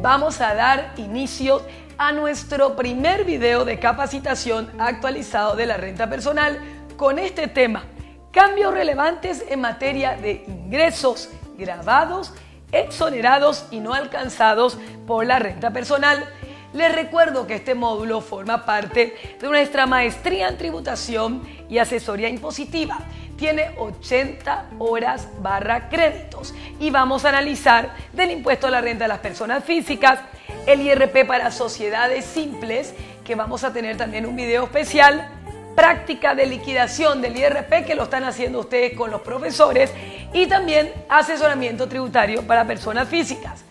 vamos a dar inicio a nuestro primer video de capacitación actualizado de la renta personal con este tema: cambios relevantes en materia de ingresos grabados, exonerados y no alcanzados por la renta personal. Les recuerdo que este módulo forma parte de nuestra maestría en tributación y asesoría impositiva. Tiene 80 horas / créditos y vamos a analizar del impuesto a la renta de las personas físicas, el IRP para sociedades simples, que vamos a tener también un video especial, práctica de liquidación del IRP que lo están haciendo ustedes con los profesores, y también asesoramiento tributario para personas físicas.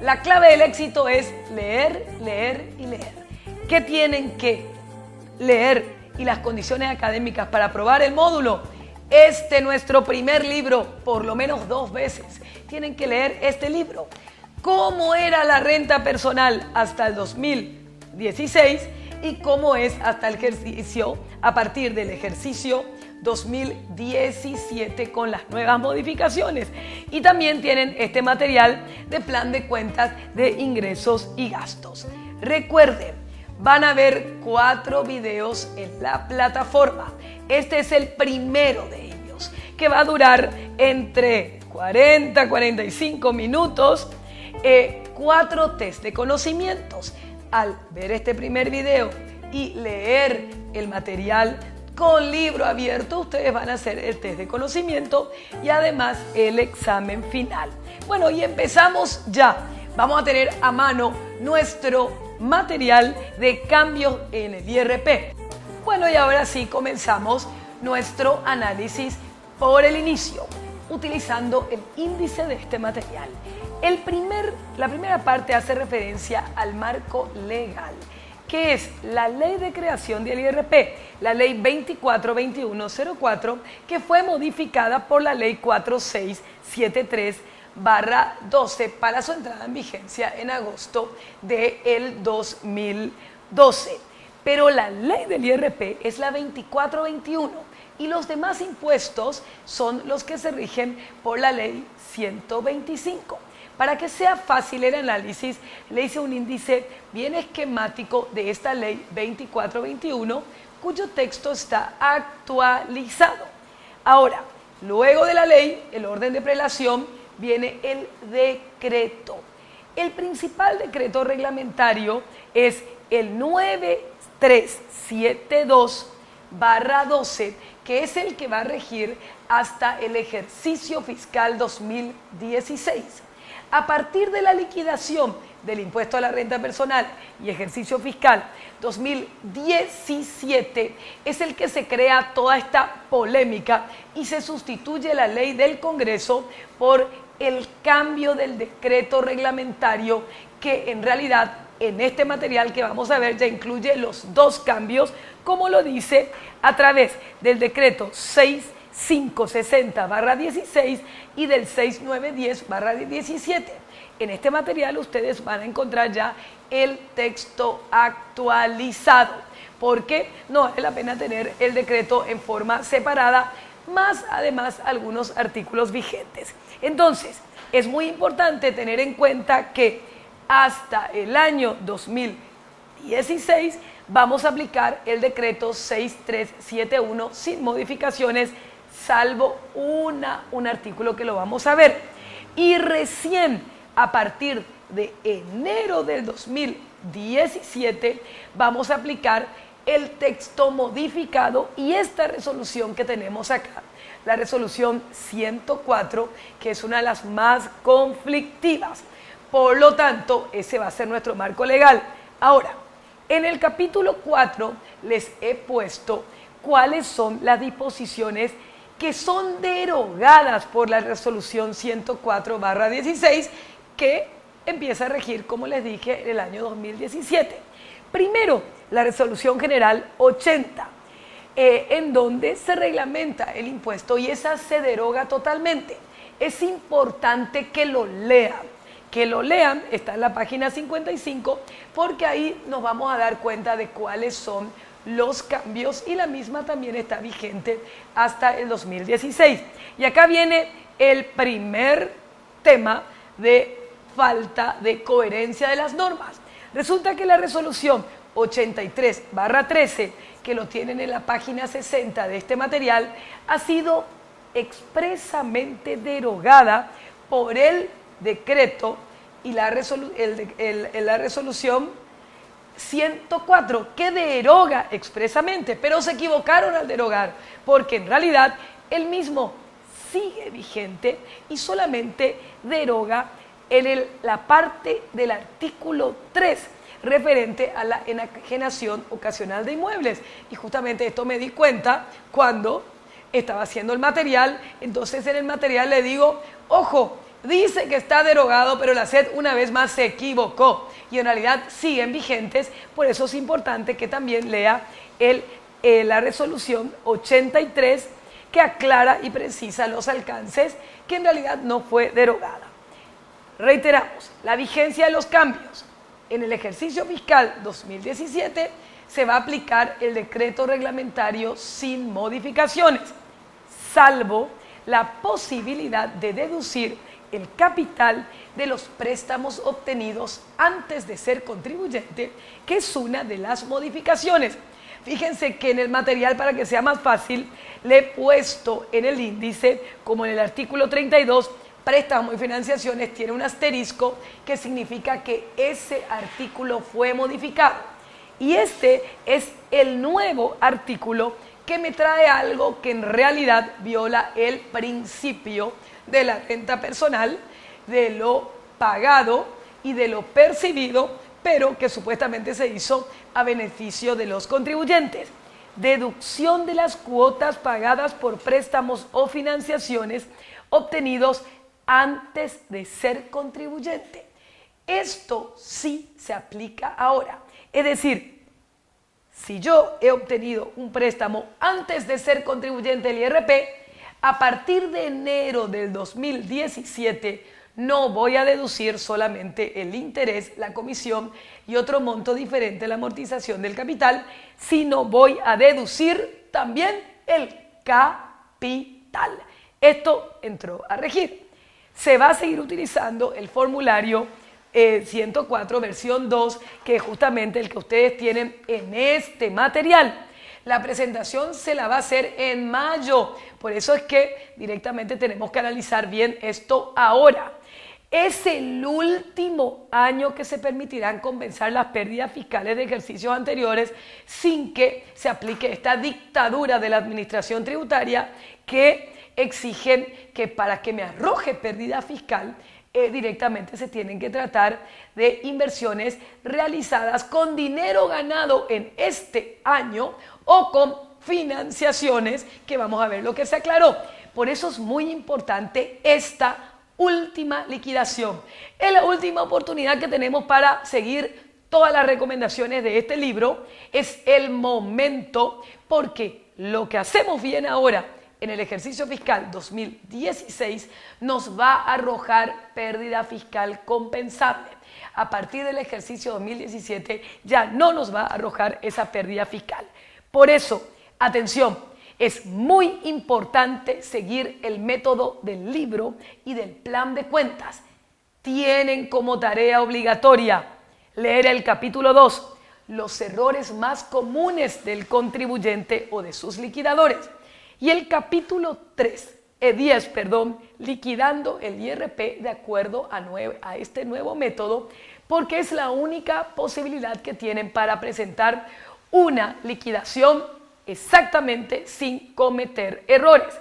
La clave del éxito es leer, leer y leer. ¿Qué tienen que leer y las condiciones académicas para aprobar el módulo? Nuestro primer libro, por lo menos 2 veces. Tienen que leer este libro. ¿Cómo era la renta personal hasta el 2016 y cómo es hasta el ejercicio, a partir del ejercicio 2017 con las nuevas modificaciones? Y también tienen este material de plan de cuentas de ingresos y gastos. Recuerden, van a ver 4 videos en la plataforma. Este es el primero de ellos, que va a durar entre 40 a 45 minutos, 4 test de conocimientos. Al ver este primer video y leer el material con libro abierto, ustedes van a hacer el test de conocimiento y además el examen final. Bueno, y empezamos ya. Vamos a tener a mano nuestro material de cambios en el IRP. Bueno, y ahora sí comenzamos nuestro análisis por el inicio, utilizando el índice de este material. La primera parte hace referencia al marco legal, que es la ley de creación del IRP, la ley 242104, que fue modificada por la ley 4673/12 para su entrada en vigencia en agosto del 2012. Pero la ley del IRP es la 2421 y los demás impuestos son los que se rigen por la ley 125. Para que sea fácil el análisis, le hice un índice bien esquemático de esta ley 2421, cuyo texto está actualizado. Ahora, luego de la ley, el orden de prelación, viene el decreto. El principal decreto reglamentario es el 9372/12, que es el que va a regir hasta el ejercicio fiscal 2016. A partir de la liquidación del impuesto a la renta personal y ejercicio fiscal 2017 es el que se crea toda esta polémica y se sustituye la ley del Congreso por el cambio del decreto reglamentario, que en realidad en este material que vamos a ver ya incluye los 2 cambios, como lo dice a través del decreto 6560/16 y del 6910/17. En este material ustedes van a encontrar ya el texto actualizado, porque no vale la pena tener el decreto en forma separada, más además algunos artículos vigentes. Entonces, es muy importante tener en cuenta que hasta el año 2016 vamos a aplicar el decreto 6371 sin modificaciones, salvo un artículo que lo vamos a ver. Y recién a partir de enero del 2017 vamos a aplicar el texto modificado y esta resolución que tenemos acá, la resolución 104, que es una de las más conflictivas. Por lo tanto, ese va a ser nuestro marco legal. Ahora, en el capítulo 4 les he puesto cuáles son las disposiciones que son derogadas por la resolución 104/16, que empieza a regir, como les dije, en el año 2017. Primero, la resolución general 80, en donde se reglamenta el impuesto y esa se deroga totalmente. Es importante que lo lean. Está en la página 55, porque ahí nos vamos a dar cuenta de cuáles son los cambios y la misma también está vigente hasta el 2016. Y acá viene el primer tema de falta de coherencia de las normas. Resulta que la resolución 83/13, que lo tienen en la página 60 de este material, ha sido expresamente derogada por el decreto y la resolución 104, que deroga expresamente, pero se equivocaron al derogar, porque en realidad el mismo sigue vigente y solamente deroga en la parte del artículo 3 referente a la enajenación ocasional de inmuebles. Y justamente esto me di cuenta cuando estaba haciendo el material. Entonces en el material le digo, ojo, dice que está derogado, pero la SED una vez más se equivocó y en realidad siguen vigentes. Por eso es importante que también lea la resolución 83, que aclara y precisa los alcances, que en realidad no fue derogada. Reiteramos, la vigencia de los cambios. En el ejercicio fiscal 2017 se va a aplicar el decreto reglamentario sin modificaciones, salvo la posibilidad de deducir el capital de los préstamos obtenidos antes de ser contribuyente, que es una de las modificaciones. Fíjense que en el material, para que sea más fácil, le he puesto en el índice, como en el artículo 32, préstamos y financiaciones, tiene un asterisco que significa que ese artículo fue modificado. Y este es el nuevo artículo que me trae algo que en realidad viola el principio de la renta personal, de lo pagado y de lo percibido, pero que supuestamente se hizo a beneficio de los contribuyentes. Deducción de las cuotas pagadas por préstamos o financiaciones obtenidos antes de ser contribuyente. Esto sí se aplica ahora. Es decir, si yo he obtenido un préstamo antes de ser contribuyente del IRP, a partir de enero del 2017 no voy a deducir solamente el interés, la comisión y otro monto diferente de la amortización del capital, sino voy a deducir también el capital. Esto entró a regir. Se va a seguir utilizando el formulario 104 versión 2, que es justamente el que ustedes tienen en este material. La presentación se la va a hacer en mayo, por eso es que directamente tenemos que analizar bien esto ahora. Es el último año que se permitirán compensar las pérdidas fiscales de ejercicios anteriores sin que se aplique esta dictadura de la administración tributaria, que exigen que para que me arroje pérdida fiscal directamente se tienen que tratar de inversiones realizadas con dinero ganado en este año o con financiaciones, que vamos a ver lo que se aclaró. Por eso es muy importante esta última liquidación. Es la última oportunidad que tenemos para seguir todas las recomendaciones de este libro. Es el momento, porque lo que hacemos bien ahora en el ejercicio fiscal 2016 nos va a arrojar pérdida fiscal compensable. A partir del ejercicio 2017 ya no nos va a arrojar esa pérdida fiscal. Por eso, atención, es muy importante seguir el método del libro y del plan de cuentas. Tienen como tarea obligatoria leer el capítulo 2, los errores más comunes del contribuyente o de sus liquidadores, y el capítulo 10, liquidando el IRP de acuerdo a este nuevo método, porque es la única posibilidad que tienen para presentar una liquidación exactamente sin cometer errores.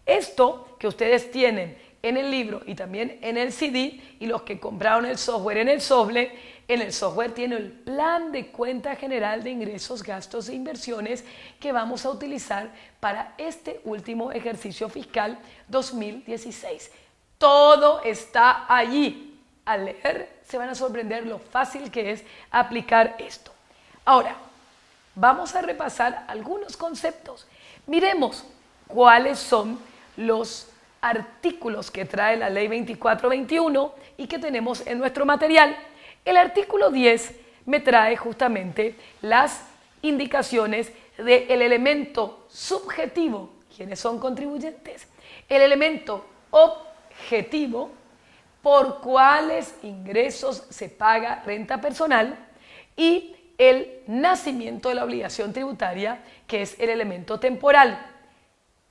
Esto que ustedes tienen en el libro y también en el CD, y los que compraron el software en el software tiene el plan de cuenta general de ingresos, gastos e inversiones que vamos a utilizar para este último ejercicio fiscal 2016. Todo está allí. Al leer se van a sorprender lo fácil que es aplicar esto. Ahora, vamos a repasar algunos conceptos. Miremos cuáles son los artículos que trae la ley 2421 y que tenemos en nuestro material. El artículo 10 me trae justamente las indicaciones del elemento subjetivo, quienes son contribuyentes, el elemento objetivo, por cuáles ingresos se paga renta personal y el nacimiento de la obligación tributaria, que es el elemento temporal.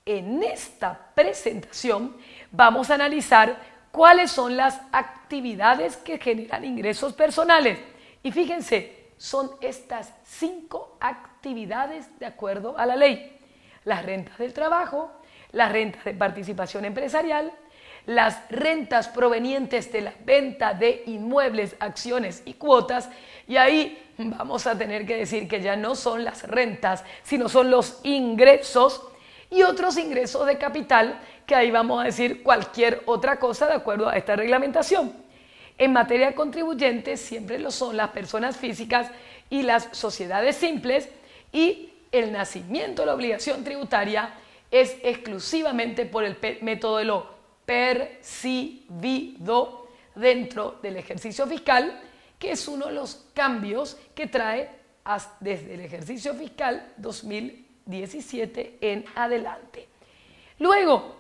En esta presentación vamos a analizar cuáles son las actividades que generan ingresos personales. Y fíjense, son estas 5 actividades de acuerdo a la ley: las rentas del trabajo, las rentas de participación empresarial, las rentas provenientes de la venta de inmuebles, acciones y cuotas, y ahí vamos a tener que decir que ya no son las rentas, sino son los ingresos, y otros ingresos de capital, que ahí vamos a decir cualquier otra cosa de acuerdo a esta reglamentación. En materia de contribuyentes siempre lo son las personas físicas y las sociedades simples, y el nacimiento de la obligación tributaria es exclusivamente por el método de lo percibido dentro del ejercicio fiscal, que es uno de los cambios que trae desde el ejercicio fiscal 2017 en adelante. Luego,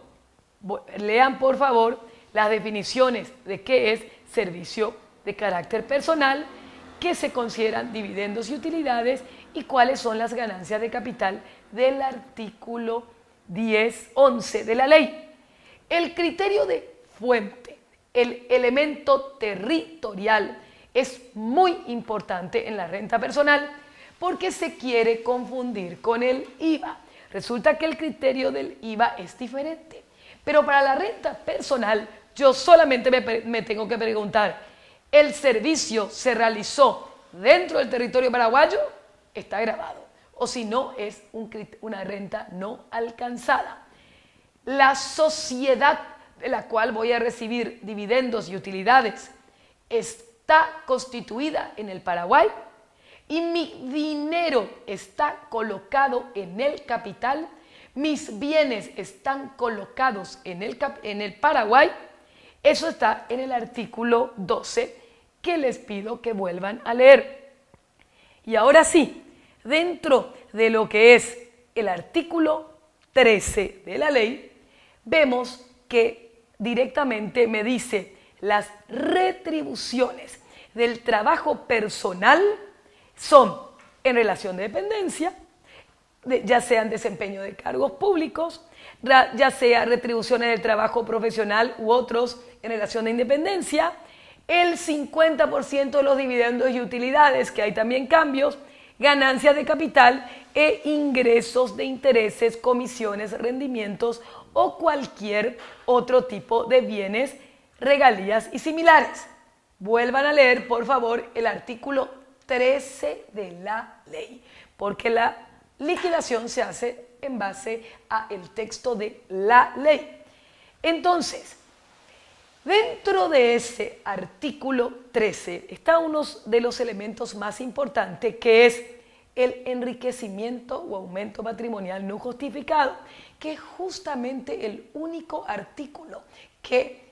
lean por favor las definiciones de qué es servicio de carácter personal, qué se consideran dividendos y utilidades y cuáles son las ganancias de capital del artículo 10.11 de la ley. El criterio de fuente, el elemento territorial, es muy importante en la renta personal porque se quiere confundir con el IVA. Resulta que el criterio del IVA es diferente, pero para la renta personal yo solamente me tengo que preguntar: ¿el servicio se realizó dentro del territorio paraguayo? Está grabado. O si no, es una renta no alcanzada. La sociedad de la cual voy a recibir dividendos y utilidades está constituida en el Paraguay y mi dinero está colocado en el capital, mis bienes están colocados en el Paraguay. Eso está en el artículo 12, que les pido que vuelvan a leer. Y ahora sí, dentro de lo que es el artículo 13 de la ley, vemos que directamente me dice: las retribuciones del trabajo personal son en relación de dependencia, ya sean desempeño de cargos públicos, ya sea retribuciones del trabajo profesional u otros en relación de independencia, el 50% de los dividendos y utilidades, que hay también cambios, ganancias de capital e ingresos de intereses, comisiones, rendimientos o cualquier otro tipo de bienes, regalías y similares. Vuelvan a leer, por favor, el artículo 13 de la ley, porque la liquidación se hace en base al texto de la ley. Entonces, dentro de ese artículo 13 está uno de los elementos más importantes, que es el enriquecimiento o aumento patrimonial no justificado, que es justamente el único artículo que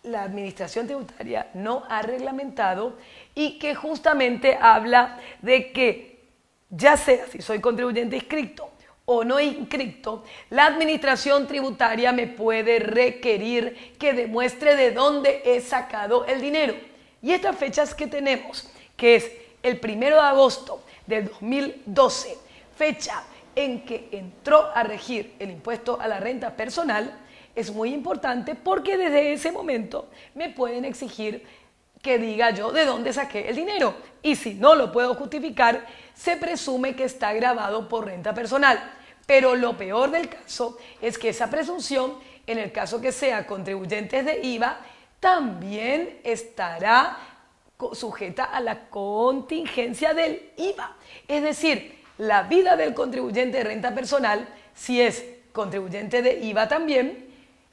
la administración tributaria no ha reglamentado y que justamente habla de que, ya sea si soy contribuyente inscrito o no inscrito, la administración tributaria me puede requerir que demuestre de dónde he sacado el dinero. Y estas fechas que tenemos, que es el 1 de agosto del 2012, fecha en que entró a regir el impuesto a la renta personal, es muy importante porque desde ese momento me pueden exigir que diga yo de dónde saqué el dinero. Y si no lo puedo justificar, se presume que está gravado por renta personal. Pero lo peor del caso es que esa presunción, en el caso que sea contribuyentes de IVA, también estará sujeta a la contingencia del IVA. Es decir, la vida del contribuyente de renta personal, si es contribuyente de IVA también,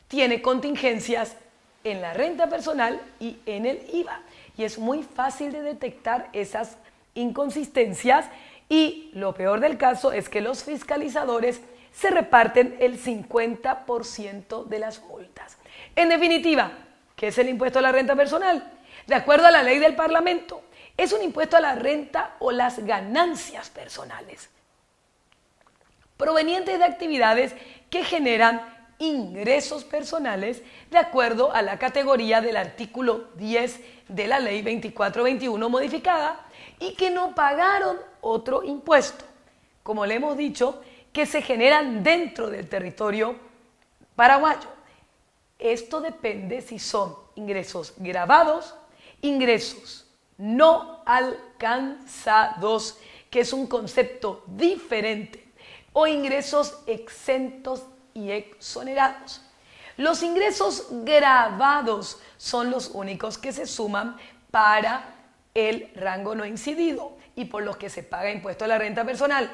tiene contingencias en la renta personal y en el IVA. Y es muy fácil de detectar esas inconsistencias, y lo peor del caso es que los fiscalizadores se reparten el 50% de las multas. En definitiva, ¿qué es el impuesto a la renta personal? De acuerdo a la ley del Parlamento, es un impuesto a la renta o las ganancias personales provenientes de actividades que generan ingresos personales de acuerdo a la categoría del artículo 10 de la ley 2421 modificada y que no pagaron otro impuesto, como le hemos dicho, que se generan dentro del territorio paraguayo. Esto depende si son ingresos grabados, ingresos no alcanzados, que es un concepto diferente, o ingresos exentos y exonerados. Los ingresos grabados son los únicos que se suman para el rango no incidido y por los que se paga impuesto a la renta personal.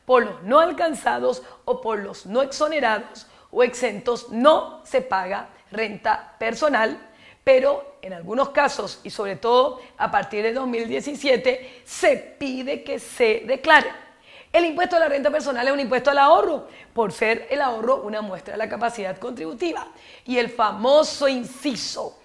Por los no alcanzados o por los no exonerados o exentos no se paga renta personal, pero en algunos casos y sobre todo a partir de 2017 se pide que se declare. El impuesto a la renta personal es un impuesto al ahorro, por ser el ahorro una muestra de la capacidad contributiva. Y el famoso inciso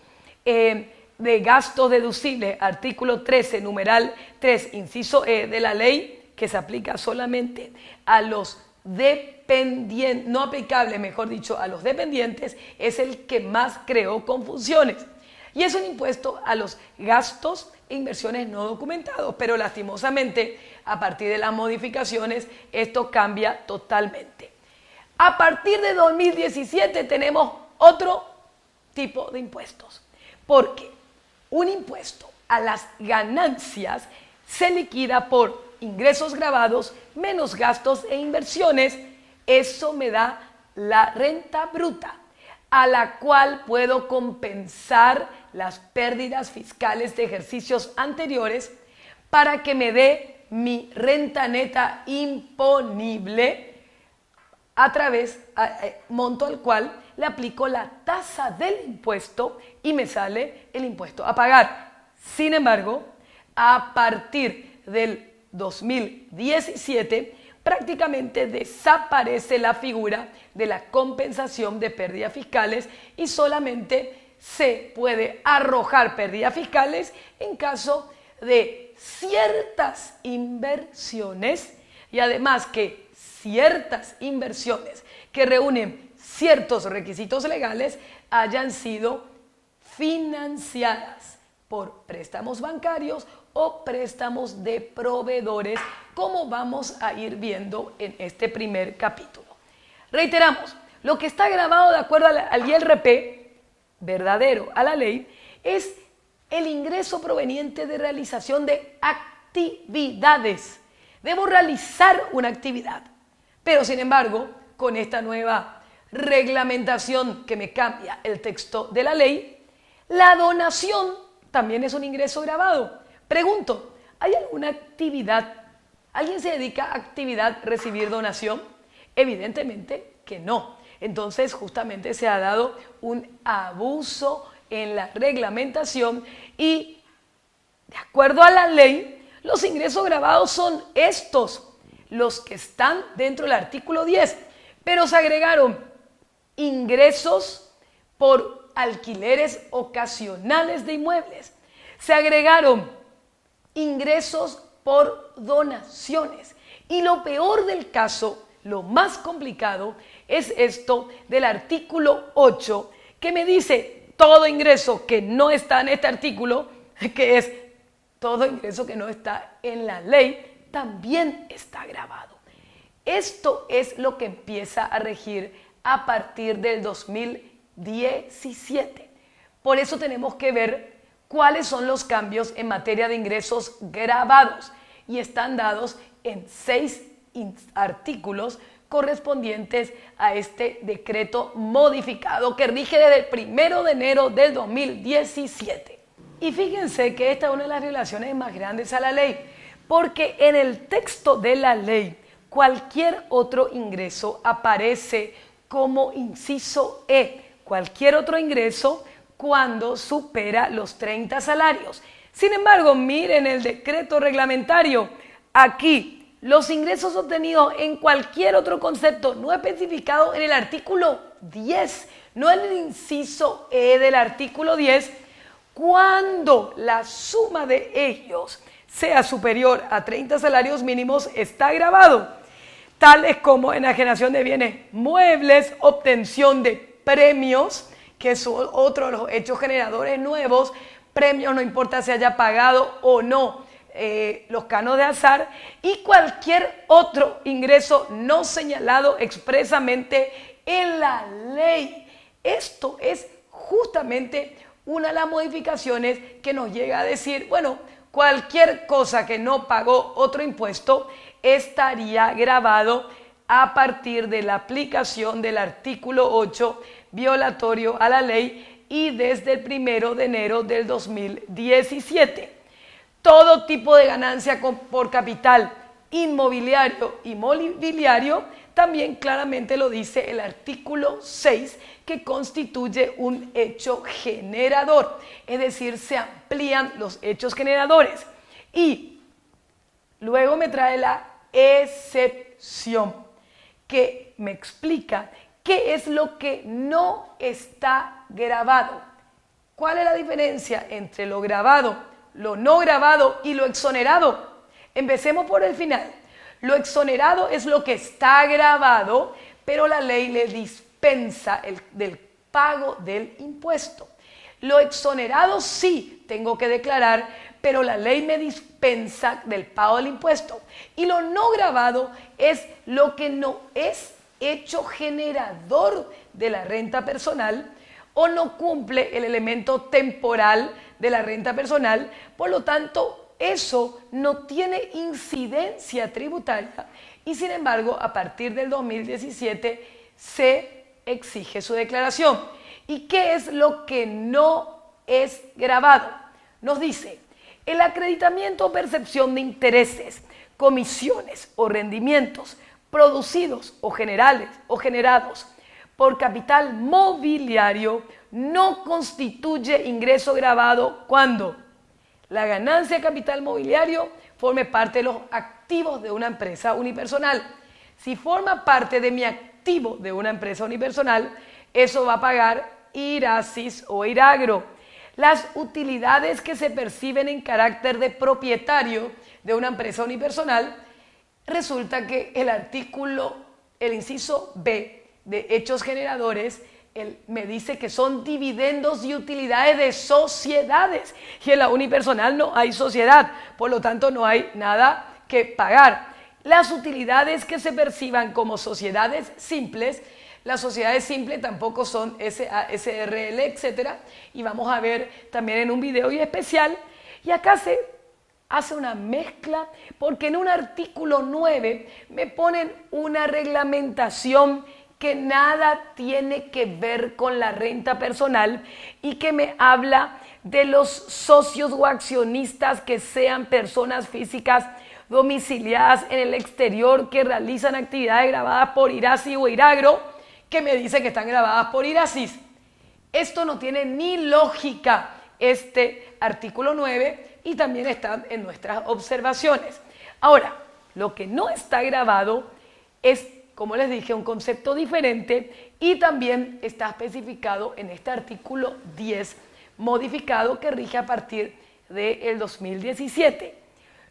de gastos deducibles, artículo 13, numeral 3, inciso E de la ley, que se aplica solamente a los dependientes, no aplicable, mejor dicho, a los dependientes, es el que más creó confusiones. Y es un impuesto a los gastos e inversiones no documentados, pero lastimosamente a partir de las modificaciones esto cambia totalmente. A partir de 2017 tenemos otro tipo de impuestos, porque un impuesto a las ganancias se liquida por ingresos grabados menos gastos e inversiones. Eso me da la renta bruta, a la cual puedo compensar las pérdidas fiscales de ejercicios anteriores para que me dé mi renta neta imponible a través, monto al cual le aplico la tasa del impuesto y me sale el impuesto a pagar. Sin embargo, a partir del 2017 prácticamente desaparece la figura de la compensación de pérdidas fiscales y solamente se puede arrojar pérdidas fiscales en caso de ciertas inversiones y además que ciertas inversiones que reúnen ciertos requisitos legales hayan sido financiadas por préstamos bancarios o préstamos de proveedores, como vamos a ir viendo en este primer capítulo. Reiteramos, lo que está grabado de acuerdo al IRP, verdadero a la ley, es el ingreso proveniente de realización de actividades. Debo realizar una actividad, pero sin embargo, con esta nueva reglamentación que me cambia el texto de la ley, la donación también es un ingreso grabado. Pregunto, ¿hay alguna actividad, alguien se dedica a actividad recibir donación? Evidentemente que no. Entonces justamente se ha dado un abuso en la reglamentación y de acuerdo a la ley, los ingresos grabados son estos, los que están dentro del artículo 10, pero se agregaron ingresos por alquileres ocasionales de inmuebles, se agregaron ingresos por donaciones y lo peor del caso, lo más complicado, es esto del artículo 8 que me dice todo ingreso que no está en este artículo, que es todo ingreso que no está en la ley, también está grabado. Esto es lo que empieza a regir a partir del 2017. Por eso tenemos que ver cuáles son los cambios en materia de ingresos grabados y están dados en 6 artículos correspondientes a este decreto modificado que rige desde el 1 de enero del 2017. Y fíjense que esta es una de las violaciones más grandes a la ley, porque en el texto de la ley cualquier otro ingreso aparece como inciso E, cualquier otro ingreso cuando supera los 30 salarios. Sin embargo, miren el decreto reglamentario, aquí los ingresos obtenidos en cualquier otro concepto no especificado en el artículo 10, no en el inciso E del artículo 10, cuando la suma de ellos sea superior a 30 salarios mínimos, está grabado. tales como enajenación de bienes muebles, obtención de premios, que es otro de los hechos generadores nuevos. Premios no importa si haya pagado o no los canos de azar, y cualquier otro ingreso no señalado expresamente en la ley. Esto es justamente una de las modificaciones que nos llega a decir, bueno, cualquier cosa que no pagó otro impuesto estaría gravado a partir de la aplicación del artículo 8 violatorio a la ley y desde el 1 de enero del 2017. Todo tipo de ganancia por capital inmobiliario y mobiliario, también claramente lo dice el artículo 6, que constituye un hecho generador, es decir, se amplían los hechos generadores. Y luego me trae la excepción, que me explica qué es lo que no está grabado. ¿Cuál es la diferencia entre lo grabado, lo no grabado y lo exonerado? Empecemos por el final. Lo exonerado es lo que está grabado, pero la ley le dispensa del pago del impuesto. Lo exonerado sí tengo que declarar, pero la ley me dispensa del pago del impuesto. Y lo no grabado es lo que no es hecho generador de la renta personal o no cumple el elemento temporal de la renta personal, por lo tanto eso no tiene incidencia tributaria y sin embargo a partir del 2017 se exige su declaración. ¿Y qué es lo que no es grabado? Nos dice, el acreditamiento o percepción de intereses, comisiones o rendimientos producidos o generados por capital mobiliario no constituye ingreso gravado cuando la ganancia de capital mobiliario forme parte de los activos de una empresa unipersonal. Si forma parte de mi activo de una empresa unipersonal, eso va a pagar IRASIS o IRAGRO. Las utilidades que se perciben en carácter de propietario de una empresa unipersonal, resulta que el inciso B de hechos generadores, me dice que son dividendos y utilidades de sociedades, y en la unipersonal no hay sociedad, por lo tanto no hay nada que pagar. Las utilidades que se perciban como sociedades simples, las sociedades simples tampoco son SA, SRL, etcétera, y vamos a ver también en un video y especial, y acá se hace una mezcla, porque en un artículo 9 me ponen una reglamentación que nada tiene que ver con la renta personal y que me habla de los socios o accionistas que sean personas físicas domiciliadas en el exterior que realizan actividades grabadas por IRASI o IRAGRO, que me dice que están grabadas por IRASIS. Esto no tiene ni lógica, este artículo 9, y también está en nuestras observaciones. Ahora, lo que no está grabado es, como les dije, un concepto diferente y también está especificado en este artículo 10 modificado que rige a partir del 2017.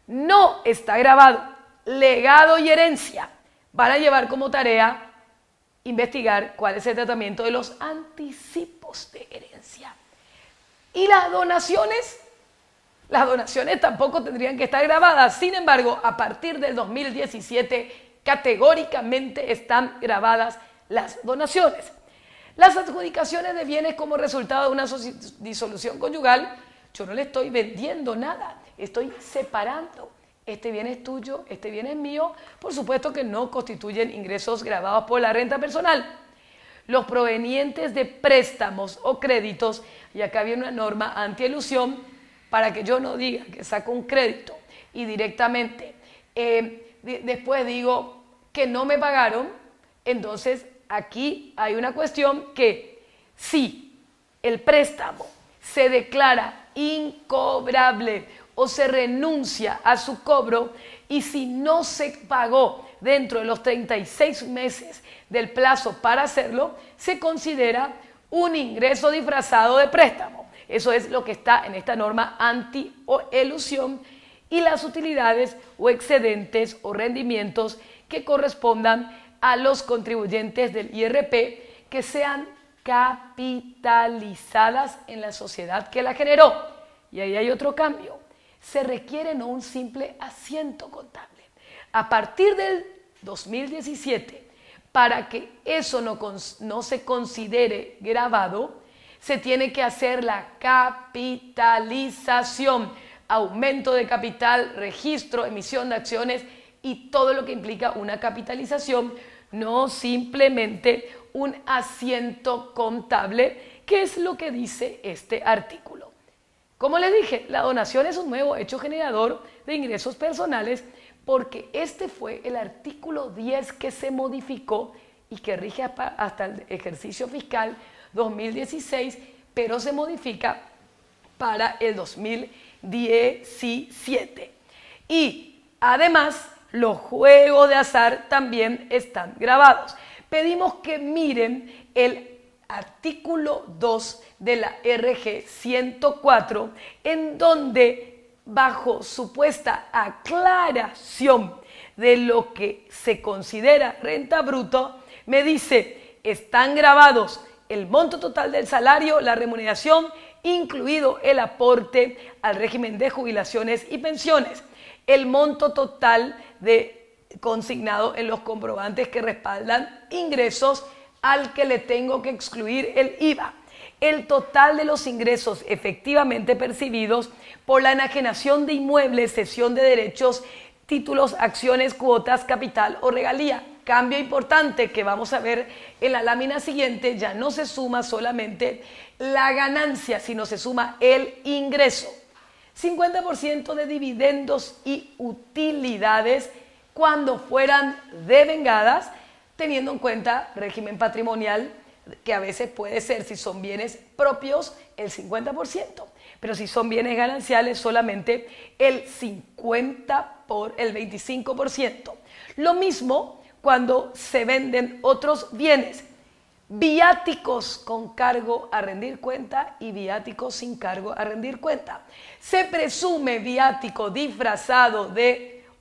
No está grabado. Legado y herencia van a llevar como tarea investigar cuál es el tratamiento de los anticipos de herencia. Y las donaciones tampoco tendrían que estar grabadas. Sin embargo, a partir del 2017 categóricamente están grabadas las donaciones. Las adjudicaciones de bienes como resultado de una disolución conyugal, yo no le estoy vendiendo nada, estoy separando. Este bien es tuyo, este bien es mío, por supuesto que no constituyen ingresos gravados por la renta personal. Los provenientes de préstamos o créditos, y acá viene una norma antielusión, para que yo no diga que saco un crédito y directamente después digo que no me pagaron, entonces aquí hay una cuestión que si el préstamo se declara incobrable o se renuncia a su cobro y si no se pagó dentro de los 36 meses del plazo para hacerlo, se considera un ingreso disfrazado de préstamo. Eso es lo que está en esta norma anti-elusión, y las utilidades o excedentes o rendimientos que correspondan a los contribuyentes del IRP que sean capitalizadas en la sociedad que la generó. Y ahí hay otro cambio. Se requiere no un simple asiento contable. A partir del 2017, para que eso no se considere gravado, se tiene que hacer la capitalización, aumento de capital, registro, emisión de acciones y todo lo que implica una capitalización, no simplemente un asiento contable, que es lo que dice este artículo. Como les dije, la donación es un nuevo hecho generador de ingresos personales porque este fue el artículo 10 que se modificó y que rige hasta el ejercicio fiscal 2016, pero se modifica para el 2017. Y además, los juegos de azar también están grabados. Pedimos que miren el artículo 2 de la RG 104, en donde, bajo supuesta aclaración de lo que se considera renta bruta, me dice, están grabados el monto total del salario, la remuneración, incluido el aporte al régimen de jubilaciones y pensiones, el monto total consignado en los comprobantes que respaldan ingresos al que le tengo que excluir el IVA, el total de los ingresos efectivamente percibidos por la enajenación de inmuebles, cesión de derechos, títulos, acciones, cuotas, capital o regalía. Cambio importante que vamos a ver en la lámina siguiente, ya no se suma solamente la ganancia, sino se suma el ingreso. 50% de dividendos y utilidades cuando fueran devengadas, teniendo en cuenta régimen patrimonial, que a veces puede ser, si son bienes propios, el 50%, pero si son bienes gananciales, solamente el 25%. Lo mismo cuando se venden otros bienes, viáticos con cargo a rendir cuenta y viáticos sin cargo a rendir cuenta. Se presume viático disfrazado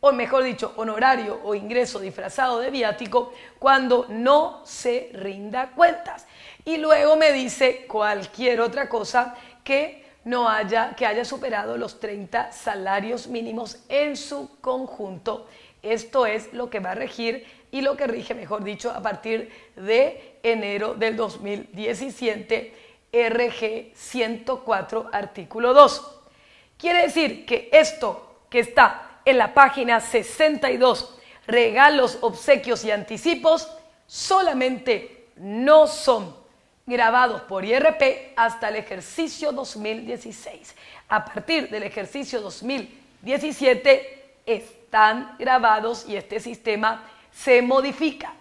o mejor dicho, honorario o ingreso disfrazado de viático cuando no se rinda cuentas. Y luego me dice cualquier otra cosa que haya superado los 30 salarios mínimos en su conjunto. Esto es lo que va a regir y lo que rige, mejor dicho, a partir de enero del 2017, RG 104, artículo 2. Quiere decir que esto que está en la página 62, regalos, obsequios y anticipos, solamente no son grabados por IRP hasta el ejercicio 2016. A partir del ejercicio 2017 están grabados y este sistema se modifica.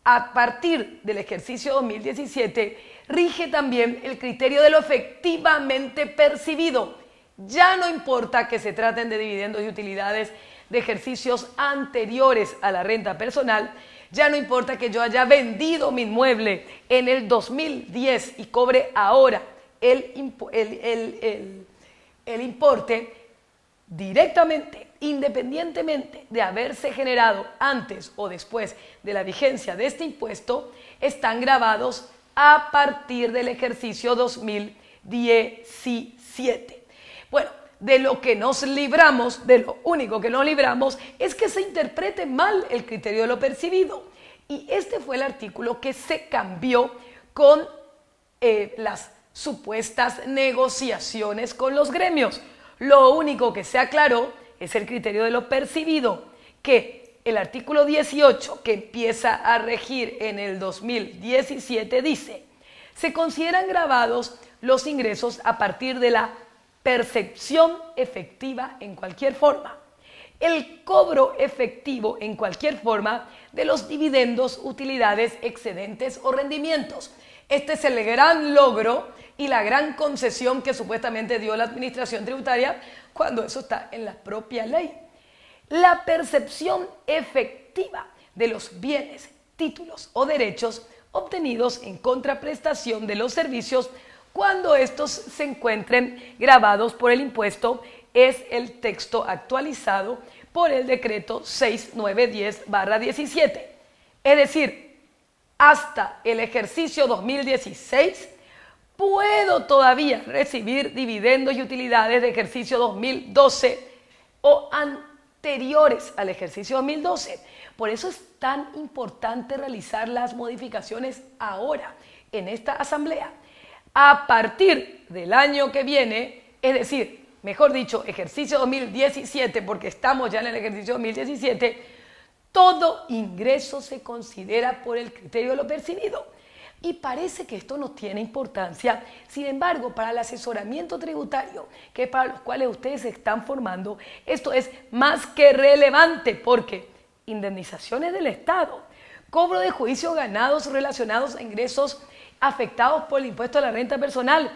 A partir del ejercicio 2017 rige también el criterio de lo efectivamente percibido. Ya no importa que se traten de dividendos y utilidades de ejercicios anteriores a la renta personal, ya no importa que yo haya vendido mi inmueble en el 2010 y cobre ahora el importe directamente, independientemente de haberse generado antes o después de la vigencia de este impuesto, están grabados a partir del ejercicio 2017. Bueno, de lo que nos libramos, de lo único que nos libramos, es que se interprete mal el criterio de lo percibido. Y este fue el artículo que se cambió con las supuestas negociaciones con los gremios. Lo único que se aclaró es el criterio de lo percibido, que el artículo 18, que empieza a regir en el 2017, dice: se consideran gravados los ingresos a partir de la percepción efectiva en cualquier forma, el cobro efectivo en cualquier forma de los dividendos, utilidades, excedentes o rendimientos. Este es el gran logro y la gran concesión que supuestamente dio la administración tributaria cuando eso está en la propia ley. La percepción efectiva de los bienes, títulos o derechos obtenidos en contraprestación de los servicios cuando estos se encuentren grabados por el impuesto es el texto actualizado por el decreto 6910/17. Es decir, hasta el ejercicio 2016 puedo todavía recibir dividendos y utilidades de ejercicio 2012 o anteriores al ejercicio 2012. Por eso es tan importante realizar las modificaciones ahora en esta asamblea. A partir del año que viene, es decir, mejor dicho, ejercicio 2017, porque estamos ya en el ejercicio 2017, todo ingreso se considera por el criterio de lo percibido. Y parece que esto no tiene importancia, sin embargo, para el asesoramiento tributario, que es para los cuales ustedes se están formando, esto es más que relevante, porque indemnizaciones del Estado, cobro de juicio ganados relacionados a ingresos afectados por el impuesto a la renta personal,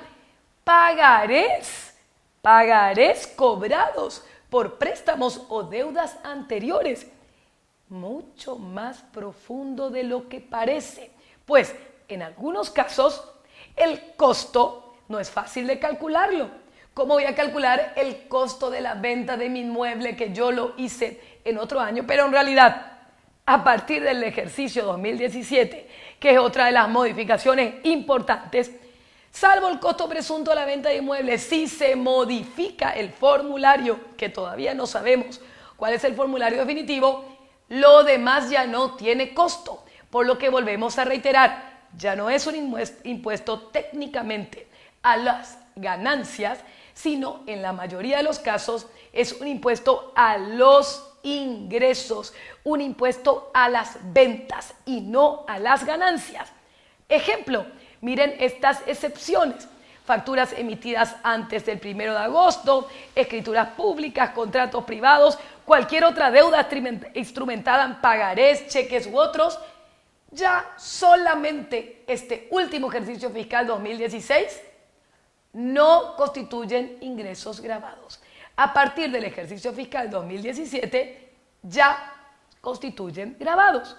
pagarés cobrados por préstamos o deudas anteriores, mucho más profundo de lo que parece, pues en algunos casos el costo no es fácil de calcularlo. ¿Cómo voy a calcular el costo de la venta de mi inmueble que yo lo hice en otro año? Pero en realidad, a partir del ejercicio 2017, que es otra de las modificaciones importantes, salvo el costo presunto de la venta de inmuebles, si se modifica el formulario, que todavía no sabemos cuál es el formulario definitivo, lo demás ya no tiene costo, por lo que volvemos a reiterar, ya no es un impuesto técnicamente a las ganancias, sino en la mayoría de los casos es un impuesto a los ingresos, un impuesto a las ventas y no a las ganancias. Ejemplo, miren estas excepciones: facturas emitidas antes del 1 de agosto, escrituras públicas, contratos privados, cualquier otra deuda instrumentada en pagarés, cheques u otros. Ya solamente este último ejercicio fiscal 2016 no constituyen ingresos gravados. A partir del ejercicio fiscal 2017 ya constituyen gravados.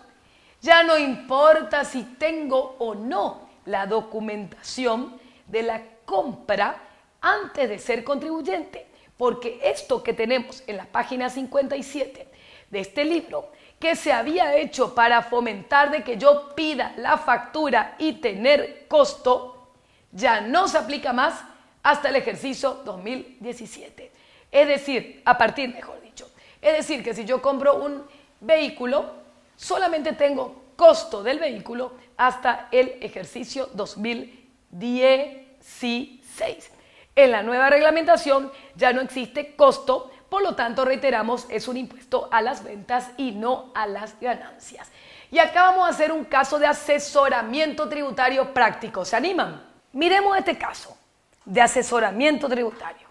Ya no importa si tengo o no la documentación de la compra antes de ser contribuyente, porque esto que tenemos en la página 57 de este libro, que se había hecho para fomentar de que yo pida la factura y tener costo, ya no se aplica más hasta el ejercicio 2017. Es decir, a partir, mejor dicho, es decir, que si yo compro un vehículo, solamente tengo costo del vehículo hasta el ejercicio 2016. En la nueva reglamentación ya no existe costo, por lo tanto, reiteramos, es un impuesto a las ventas y no a las ganancias. Y acá vamos a hacer un caso de asesoramiento tributario práctico. ¿Se animan? Miremos este caso de asesoramiento tributario.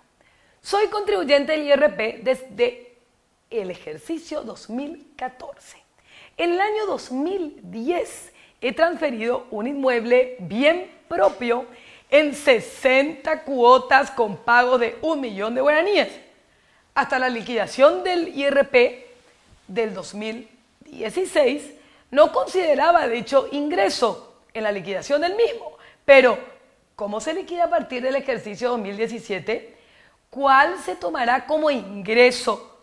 Soy contribuyente del IRP desde el ejercicio 2014. En el año 2010 he transferido un inmueble bien propio en 60 cuotas con pago de 1 millón de guaraníes. Hasta la liquidación del IRP del 2016 no consideraba dicho ingreso en la liquidación del mismo. Pero, ¿cómo se liquida a partir del ejercicio 2017? ¿Cuál se tomará como ingreso?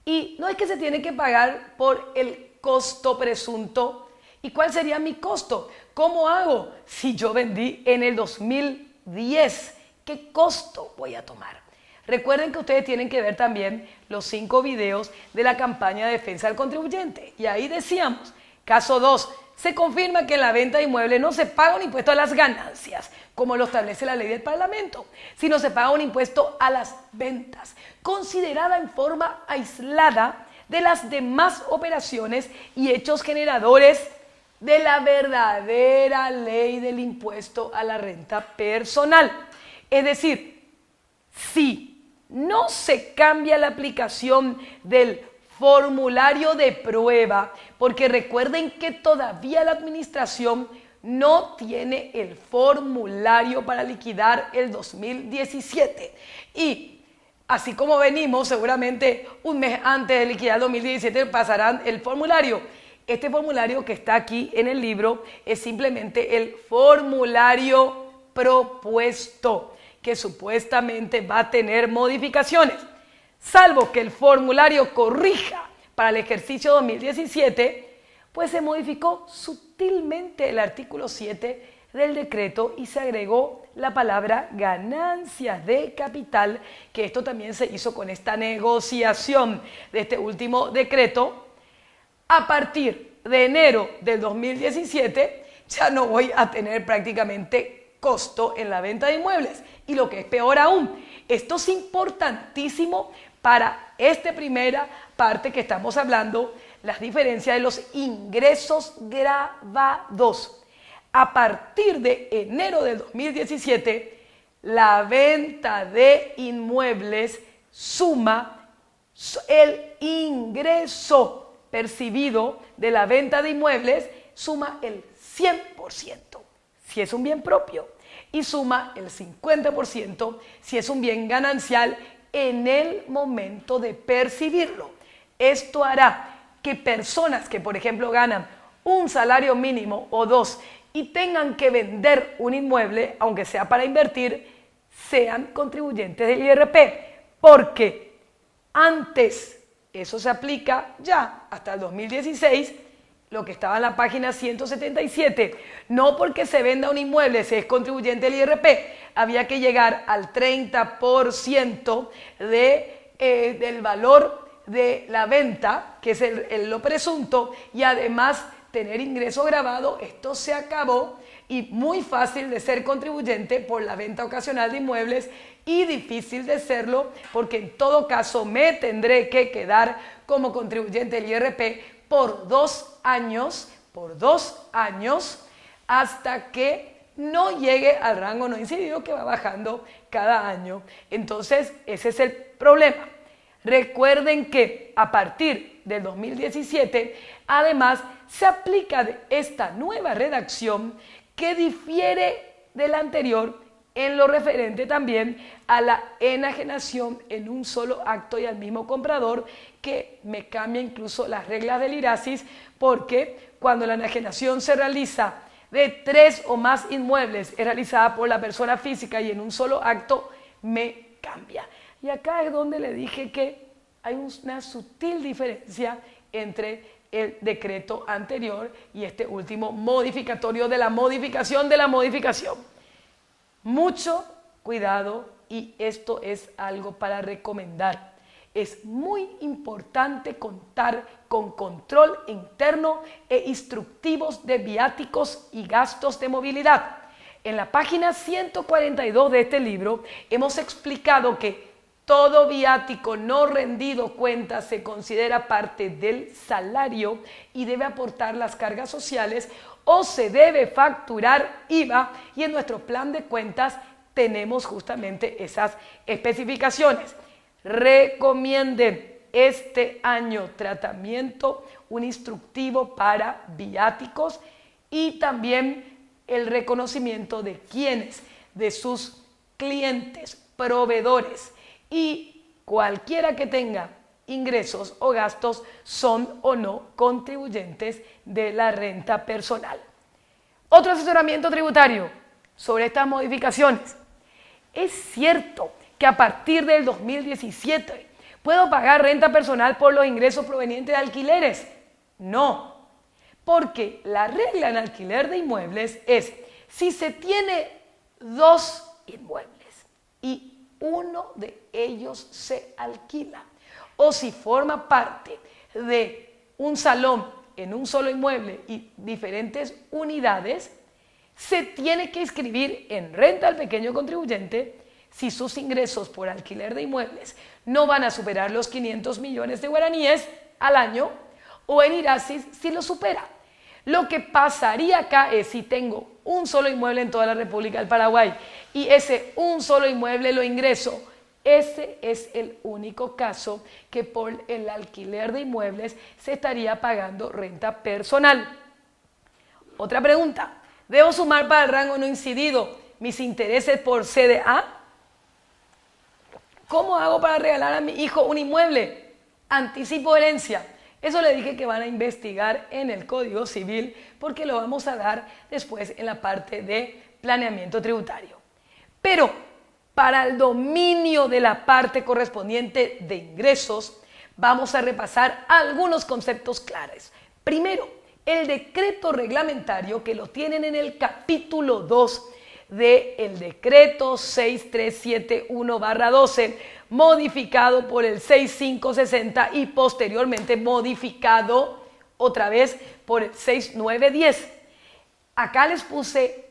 Y no es que se tiene que pagar por el costo presunto. ¿Y cuál sería mi costo? ¿Cómo hago si yo vendí en el 2010? ¿Qué costo voy a tomar? Recuerden que ustedes tienen que ver también los 5 videos de la campaña de defensa del contribuyente. Y ahí decíamos, caso 2, se confirma que en la venta de inmuebles no se paga un impuesto a las ganancias, como lo establece la ley del Parlamento, sino se paga un impuesto a las ventas, considerada en forma aislada de las demás operaciones y hechos generadores de la verdadera ley del impuesto a la renta personal. Es decir, si no se cambia la aplicación del formulario de prueba, porque recuerden que todavía la administración no tiene el formulario para liquidar el 2017. Y así como venimos, seguramente un mes antes de liquidar el 2017 pasarán el formulario. Este formulario que está aquí en el libro es simplemente el formulario propuesto, que supuestamente va a tener modificaciones. Salvo que el formulario corrija para el ejercicio 2017, pues se modificó sutilmente el artículo 7 del decreto y se agregó la palabra ganancias de capital, que esto también se hizo con esta negociación de este último decreto. A partir de enero del 2017 ya no voy a tener prácticamente costo en la venta de inmuebles. Y lo que es peor aún, esto es importantísimo para esta primera parte que estamos hablando, las diferencias de los ingresos grabados. A partir de enero del 2017, la venta de inmuebles suma el ingreso percibido de la venta de inmuebles, suma el 100% si es un bien propio y suma el 50% si es un bien ganancial en el momento de percibirlo. Esto hará que personas que, por ejemplo, ganan un salario mínimo o dos y tengan que vender un inmueble, aunque sea para invertir, sean contribuyentes del IRP, porque antes, eso se aplica ya hasta el 2016, lo que estaba en la página 177, no porque se venda un inmueble se es contribuyente del IRP, había que llegar al 30% del valor de la venta, que es lo presunto, y además tener ingreso grabado. Esto se acabó y muy fácil de ser contribuyente por la venta ocasional de inmuebles y difícil de serlo porque en todo caso me tendré que quedar como contribuyente del IRP por 2 años, hasta que no llegue al rango no incidido que va bajando cada año. Entonces ese es el problema. Recuerden que a partir del 2017, además, se aplica esta nueva redacción que difiere de la anterior en lo referente también a la enajenación en un solo acto y al mismo comprador, que me cambia incluso las reglas del IRASIS, porque cuando la enajenación se realiza de 3 o más inmuebles, es realizada por la persona física y en un solo acto, me cambia. Y acá es donde le dije que hay una sutil diferencia entre el decreto anterior y este último modificatorio de la modificación de la modificación. Mucho cuidado, y esto es algo para recomendar. Es muy importante contar con control interno e instructivos de viáticos y gastos de movilidad. En la página 142 de este libro hemos explicado que todo viático no rendido cuenta se considera parte del salario y debe aportar las cargas sociales o se debe facturar IVA, y en nuestro plan de cuentas tenemos justamente esas especificaciones. Recomienden este año tratamiento, un instructivo para viáticos y también el reconocimiento de quiénes, de sus clientes, proveedores y cualquiera que tenga ingresos o gastos son o no contribuyentes de la renta personal. Otro asesoramiento tributario sobre estas modificaciones. Es cierto que a partir del 2017 puedo pagar renta personal por los ingresos provenientes de alquileres. No, porque la regla en alquiler de inmuebles es si se tiene 2 inmuebles y uno de ellos se alquila, o si forma parte de un salón en un solo inmueble y diferentes unidades, se tiene que inscribir en renta al pequeño contribuyente si sus ingresos por alquiler de inmuebles no van a superar los 500 millones de guaraníes al año, o en IRASIS si lo supera. Lo que pasaría acá es si tengo un solo inmueble en toda la República del Paraguay y ese un solo inmueble lo ingreso, ese es el único caso que por el alquiler de inmuebles se estaría pagando renta personal. Otra pregunta, ¿debo sumar para el rango no incidido mis intereses por CDA? ¿Cómo hago para regalar a mi hijo un inmueble? Anticipo herencia. Eso le dije que van a investigar en el Código Civil porque lo vamos a dar después en la parte de planeamiento tributario. Pero Para el dominio de la parte correspondiente de ingresos, vamos a repasar algunos conceptos claves. Primero, el decreto reglamentario, que lo tienen en el capítulo 2 del decreto 6371/12, modificado por el 6560 y posteriormente modificado otra vez por el 6910. Acá les puse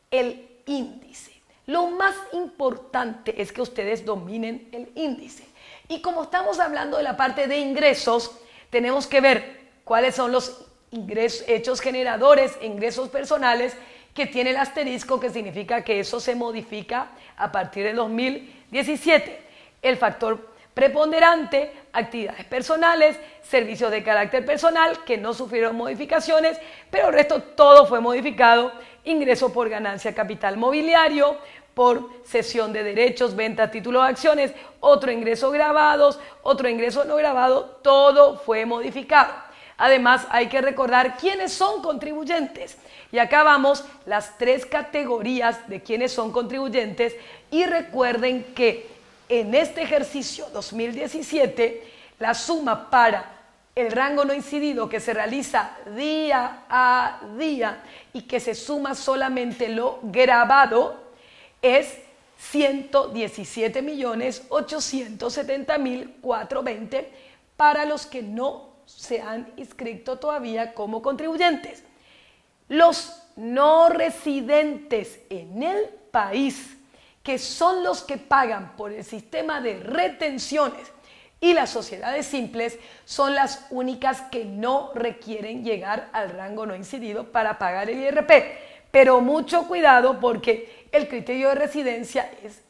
el índice. Lo más importante es que ustedes dominen el índice. Y como estamos hablando de la parte de ingresos, tenemos que ver cuáles son los hechos generadores e ingresos personales que tiene el asterisco, que significa que eso se modifica a partir del 2017. El factor preponderante, actividades personales, servicios de carácter personal que no sufrieron modificaciones, pero el resto todo fue modificado. Ingreso por ganancia capital mobiliario, por cesión de derechos, venta a título de acciones, otro ingreso grabados, otro ingreso no grabado, todo fue modificado. Además, hay que recordar quiénes son contribuyentes. Y acá vamos las 3 categorías de quiénes son contribuyentes. Y recuerden que en este ejercicio 2017, la suma para el rango no incidido que se realiza día a día y que se suma solamente lo grabado es 117.870.420 para los que no se han inscrito todavía como contribuyentes. Los no residentes en el país, que son los que pagan por el sistema de retenciones y las sociedades simples, son las únicas que no requieren llegar al rango no incidido para pagar el IRP. Pero mucho cuidado, porque el criterio de residencia es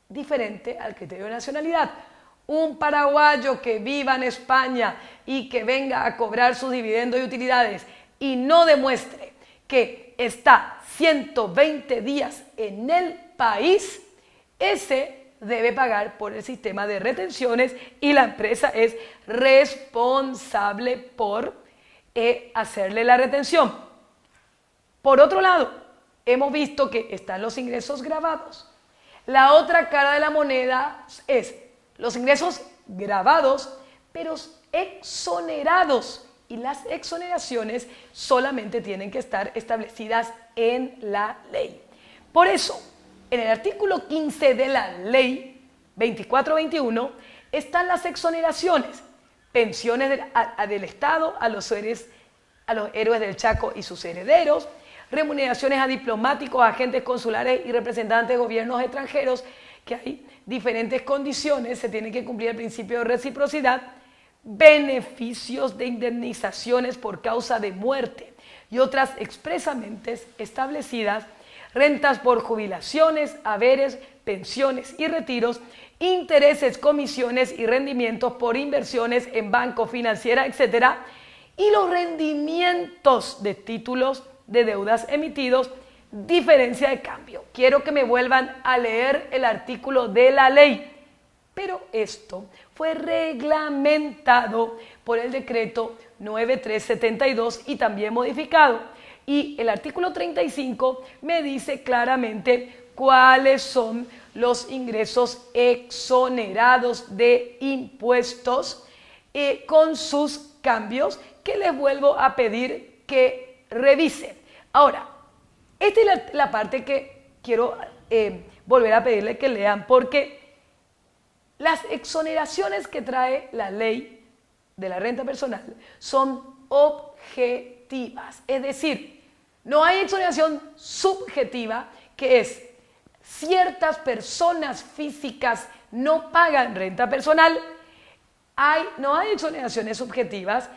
diferente al criterio de nacionalidad. Un paraguayo que viva en España y que venga a cobrar sus dividendos y utilidades y no demuestre que está 120 días en el país, ese debe pagar por el sistema de retenciones y la empresa es responsable por hacerle la retención. Por otro lado, hemos visto que están los ingresos grabados. La otra cara de la moneda es los ingresos grabados, pero exonerados. Y las exoneraciones solamente tienen que estar establecidas en la ley. Por eso, en el artículo 15 de la ley 2421 están las exoneraciones, pensiones del Estado a los héroes del Chaco y sus herederos, remuneraciones a diplomáticos, agentes consulares y representantes de gobiernos extranjeros, que hay diferentes condiciones, se tiene que cumplir el principio de reciprocidad, beneficios de indemnizaciones por causa de muerte y otras expresamente establecidas, rentas por jubilaciones, haberes, pensiones y retiros, intereses, comisiones y rendimientos por inversiones en banco, financiera, etc. Y los rendimientos de títulos de deudas emitidos, diferencia de cambio. Quiero que me vuelvan a leer el artículo de la ley, pero esto fue reglamentado por el decreto 9372 y también modificado. Y el artículo 35 me dice claramente cuáles son los ingresos exonerados de impuestos con sus cambios, que les vuelvo a pedir que revisen. Ahora, esta es la parte que quiero volver a pedirle que lean, porque las exoneraciones que trae la ley de la renta personal son objetivas, es decir, no hay exoneración subjetiva, que es ciertas personas físicas no pagan renta personal. No hay exoneraciones subjetivas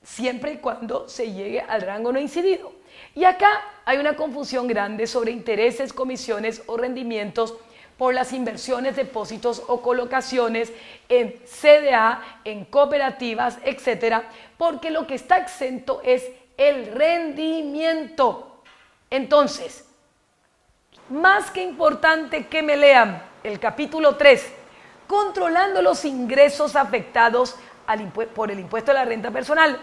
siempre y cuando se llegue al rango no incidido. Y acá hay una confusión grande sobre intereses, comisiones o rendimientos por las inversiones, depósitos o colocaciones en CDA, en cooperativas, etcétera, porque lo que está exento es el rendimiento. Entonces, más que importante que me lean el capítulo 3, controlando los ingresos afectados por el impuesto a la renta personal.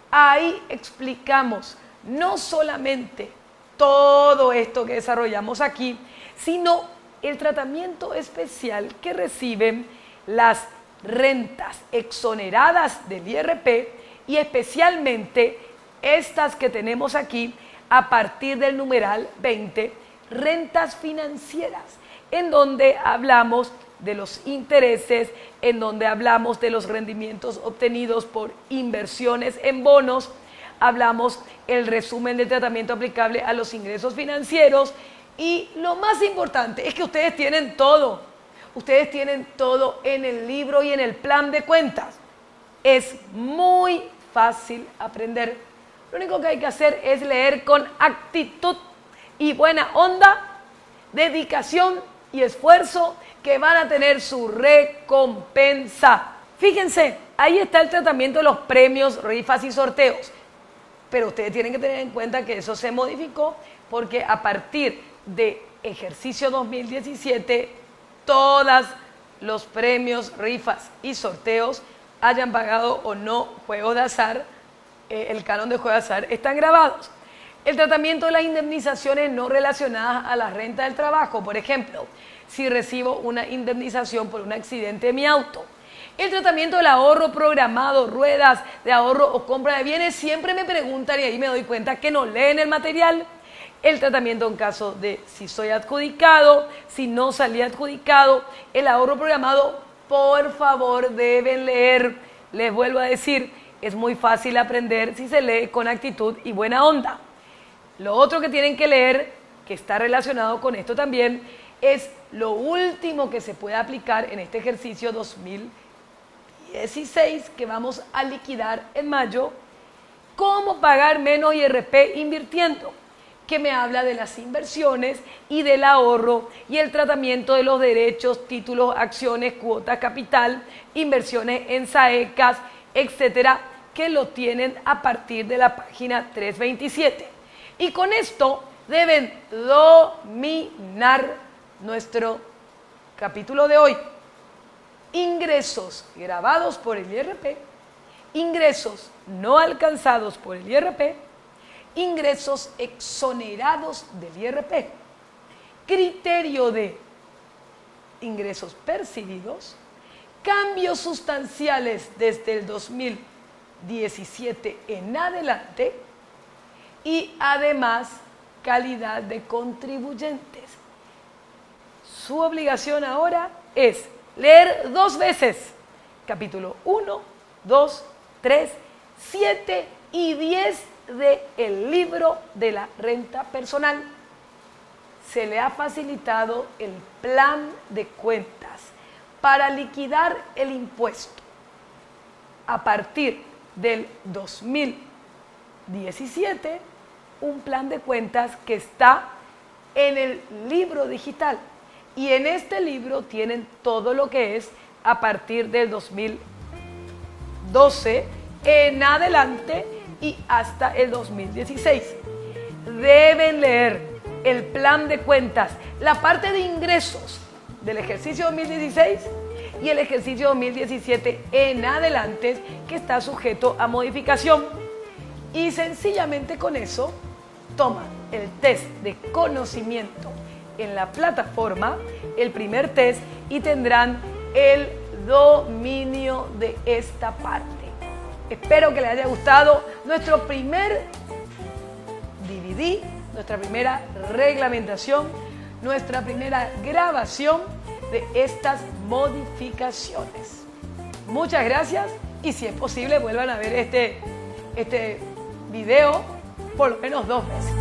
Ahí explicamos no solamente todo esto que desarrollamos aquí, sino el tratamiento especial que reciben las rentas exoneradas del IRP y especialmente estas que tenemos aquí a partir del numeral 20, rentas financieras, en donde hablamos de los intereses, en donde hablamos de los rendimientos obtenidos por inversiones en bonos, hablamos el resumen del tratamiento aplicable a los ingresos financieros y lo más importante es que ustedes tienen todo en el libro y en el plan de cuentas. Es muy fácil aprender. Lo único que hay que hacer es leer con actitud y buena onda, dedicación y esfuerzo que van a tener su recompensa. Fíjense, ahí está el tratamiento de los premios, rifas y sorteos. Pero ustedes tienen que tener en cuenta que eso se modificó porque a partir de ejercicio 2017, todos los premios, rifas y sorteos, hayan pagado o no juegos de azar, el canon de juego de azar, están grabados. El tratamiento de las indemnizaciones no relacionadas a la renta del trabajo, por ejemplo, si recibo una indemnización por un accidente de mi auto. El tratamiento del ahorro programado, ruedas de ahorro o compra de bienes, siempre me preguntan y ahí me doy cuenta que no leen el material. El tratamiento en caso de si soy adjudicado, si no salí adjudicado, el ahorro programado, por favor deben leer. Les vuelvo a decir, es muy fácil aprender si se lee con actitud y buena onda. Lo otro que tienen que leer, que está relacionado con esto también, es lo último que se puede aplicar en este ejercicio 2016 que vamos a liquidar en mayo. ¿Cómo pagar menos IRP invirtiendo? Que me habla de las inversiones y del ahorro y el tratamiento de los derechos, títulos, acciones, cuotas, capital, inversiones en SAECAS, etcétera, que lo tienen a partir de la página 327. Y con esto deben dominar nuestro capítulo de hoy. Ingresos grabados por el IRP, ingresos no alcanzados por el IRP, ingresos exonerados del IRP, criterio de ingresos percibidos, cambios sustanciales desde el 2017 en adelante y además calidad de contribuyentes. Su obligación ahora es leer 2 veces capítulo 1, 2, 3, 7 y 10 del libro de la renta personal. Se le ha facilitado el plan de cuentas para liquidar el impuesto a partir del 2017, un plan de cuentas que está en el libro digital. Y en este libro tienen todo lo que es a partir del 2012 en adelante y hasta el 2016. Deben leer el plan de cuentas, la parte de ingresos del ejercicio 2016 y el ejercicio 2017 en adelante, que está sujeto a modificación. Y sencillamente con eso toman el test de conocimiento en la plataforma, el primer test, y tendrán el dominio de esta parte. Espero que les haya gustado nuestro primer DVD, nuestra primera reglamentación, nuestra primera grabación de estas modificaciones. Muchas gracias y si es posible vuelvan a ver este video por lo menos 2 veces.